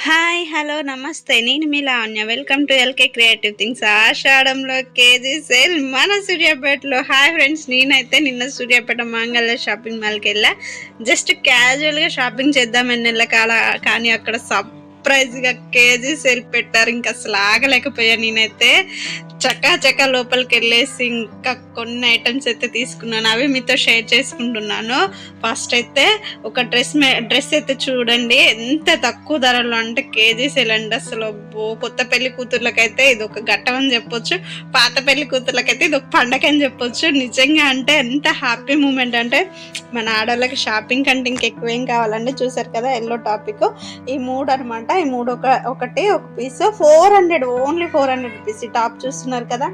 Hi hello నమస్తే నేను మీ Lavanya welcome to LK creative things. ఆషాఢంలో కేజీ సేల్ మన సూర్యాపేటలో. హాయ్ ఫ్రెండ్స్, నేనైతే నిన్న సూర్యాపేట మంగళ షాపింగ్ మాల్కి వెళ్ళా. జస్ట్ క్యాజువల్గా షాపింగ్ చేద్దామని వెళ్ళా కానీ అక్కడ సర్ప్రైజ్గా కేజీ సేల్ పెట్టారు. ఇంకా అసలు ఆగలేకపోయా. నేనైతే చకా లోపలికి వెళ్ళేసి ఇంకా కొన్ని ఐటమ్స్ అయితే తీసుకున్నాను. అవి మీతో షేర్ చేసుకుంటున్నాను. ఫస్ట్ అయితే ఒక డ్రెస్ అయితే చూడండి, ఎంత తక్కువ ధరలో అంటే కేజీ సేల్ అండి. అసలు కొత్త పెళ్లి కూతుర్లకైతే ఇది ఒక ఘట్టం అని చెప్పొచ్చు, పాత పెళ్లి కూతుర్లకైతే ఇది ఒక పండగ అని చెప్పొచ్చు. నిజంగా అంటే ఎంత హ్యాపీ మూమెంట్ అంటే మన ఆడవాళ్ళకి షాపింగ్ కంటే ఇంకెక్కువ ఏం కావాలండి. చూసారు కదా ఎల్లో టాపిక్, ఈ మూడు అనమాట. ఈ మూడు ఒకటి ఒక పీస్ 400, ఓన్లీ 400 రూపీస్. ఈ టాప్ చూస్తున్నారు కదా,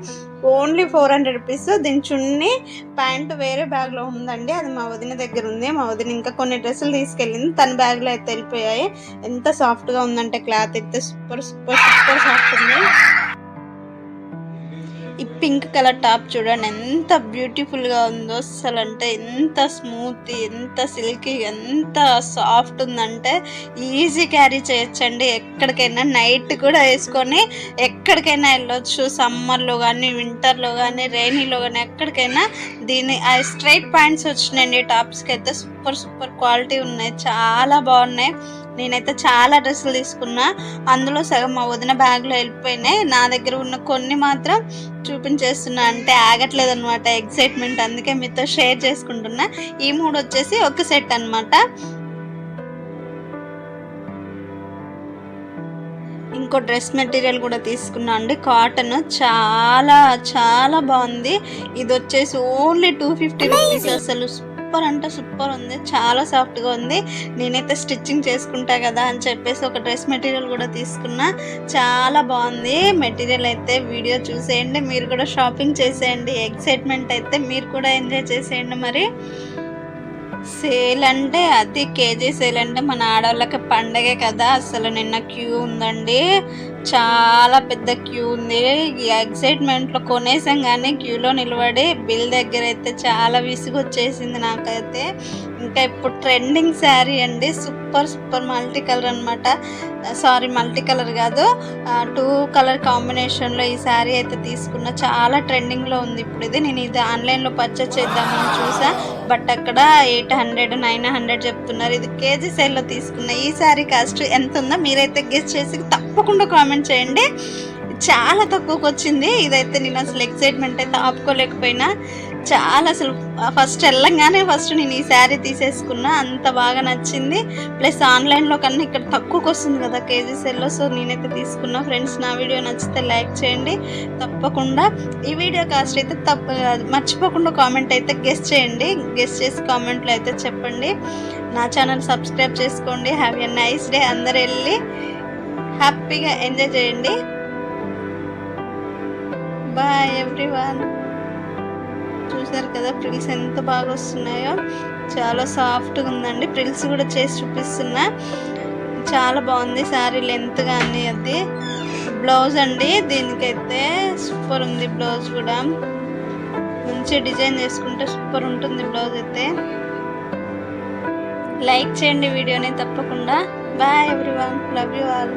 ఓన్లీ 400 రూపీస్. దీని చున్నీ ప్యాంటు వేరే బ్యాగ్ లో ఉందండి, అది మా వదిన దగ్గర ఉంది. మా వదిన ఇంకా కొన్ని డ్రెస్సులు తీసుకెళ్ళింది, తన బ్యాగ్ లో అయితే వెళ్ళిపోయాయి. ఎంత సాఫ్ట్ గా ఉందంటే క్లాత్ అయితే సూపర్ సాఫ్ట్ ఉంది. ఈ పింక్ కలర్ టాప్ చూడండి ఎంత బ్యూటిఫుల్ గా ఉందో. అసలు అంటే ఎంత స్మూత్, ఎంత సిల్కీ, ఎంత సాఫ్ట్ ఉందంటే ఈజీ క్యారీ చేయొచ్చండి. ఎక్కడికైనా నైట్ కూడా వేసుకొని ఎక్కడికైనా వెళ్ళొచ్చు. సమ్మర్లో కానీ, వింటర్లో కానీ, రైనీలో కానీ ఎక్కడికైనా. దీని స్ట్రైట్ ప్యాంట్స్ వచ్చినాయండి టాప్స్కి అయితే. సూపర్ క్వాలిటీ ఉన్నాయి, చాలా బాగున్నాయి. నేనైతే చాలా డ్రెస్సులు తీసుకున్నా, అందులో సగం మా వదిన బ్యాగ్లో వెళ్ళిపోయినాయి. నా దగ్గర ఉన్న కొన్ని మాత్రం చూపించేస్తున్నా, అంటే ఆగట్లేదు అనమాట ఎక్సైట్మెంట్, అందుకే మీతో షేర్ చేసుకుంటున్నా. ఈ మూడు వచ్చేసి ఒక సెట్ అనమాట. ఇంకో డ్రెస్ మెటీరియల్ కూడా తీసుకున్నా అండి, కాటన్, చాలా బాగుంది. ఇది వచ్చేసి ఓన్లీ 250 రూపీస్. అసలు సూపర్ అంటే సూపర్ ఉంది, చాలా సాఫ్ట్గా ఉంది. నేనైతే స్టిచ్చింగ్ చేసుకుంటా కదా అని చెప్పేసి ఒక డ్రెస్ మెటీరియల్ కూడా తీసుకున్నా, చాలా బాగుంది. మెటీరియల్ అయితే వీడియో చూసేయండి, మీరు కూడా షాపింగ్ చేసేయండి. ఎక్సైట్మెంట్ అయితే మీరు కూడా ఎంజాయ్ చేసేయండి. మరి సేల్ అంటే అది కేజీ సేల్ అంటే మన ఆడవాళ్ళకి పండగే కదా. అసలు నిన్న క్యూ ఉందండి, చాలా పెద్ద క్యూ ఉంది. ఎక్సైట్మెంట్లో కొనేసాం కానీ క్యూలో నిలబడి బిల్ దగ్గర అయితే చాలా విసుగు వచ్చేసింది నాకైతే. ఇంకా ఇప్పుడు ట్రెండింగ్ శారీ అండి, సూపర్ మల్టీ కలర్ అనమాట. సారీ, మల్టీ కలర్ కాదు, 2 కలర్ కాంబినేషన్లో ఈ శారీ అయితే తీసుకున్నా. చాలా ట్రెండింగ్లో ఉంది ఇప్పుడు ఇది. నేను ఇది ఆన్లైన్లో పర్చేస్ చేద్దామని చూసా, బట్ అక్కడ 800, 900 చెప్తున్నారు. ఇది కేజీ సేల్లో తీసుకున్న. ఈ శారీ కాస్ట్ ఎంత ఉందో మీరైతే గెస్ చేసి తప్పకుండా కామెంట్ చేయండి. చాలా తక్కువకి వచ్చింది. ఇదైతే నేను అసలు ఎక్సైట్మెంట్ అయితే ఆపుకోలేకపోయినా. చాలా అసలు ఫస్ట్ వెళ్ళంగానే నేను ఈ శారీ తీసేసుకున్నా, అంత బాగా నచ్చింది. ప్లస్ ఆన్లైన్లో కన్నా ఇక్కడ తక్కువకి వస్తుంది కదా కేజీ సేల్లో, సో నేనైతే తీసుకున్నా. ఫ్రెండ్స్, నా వీడియో నచ్చితే లైక్ చేయండి తప్పకుండా. ఈ వీడియో కాస్ట్ అయితే మర్చిపోకుండా కామెంట్ అయితే గెస్ చేయండి. గెస్ చేసి కామెంట్లో అయితే చెప్పండి. నా ఛానల్ సబ్స్క్రైబ్ చేసుకోండి. Have a nice day. అందరు వెళ్ళి హ్యాపీగా ఎంజాయ్ చేయండి. Bye everyone. చూసారు కదా ఫ్రిల్స్ ఎంత బాగా వస్తున్నాయో, చాలా సాఫ్ట్గా ఉందండి. ఫ్రిల్స్ కూడా చేసి చూపిస్తున్నా, చాలా బాగుంది. శారీ లెంత్ కానీ అది. బ్లౌజ్ అండి, దీనికైతే సూపర్ ఉంది. బ్లౌజ్ కూడా మంచి డిజైన్ చేసుకుంటే సూపర్ ఉంటుంది బ్లౌజ్ అయితే. లైక్ చేయండి వీడియోని తప్పకుండా. Bye everyone, love you all.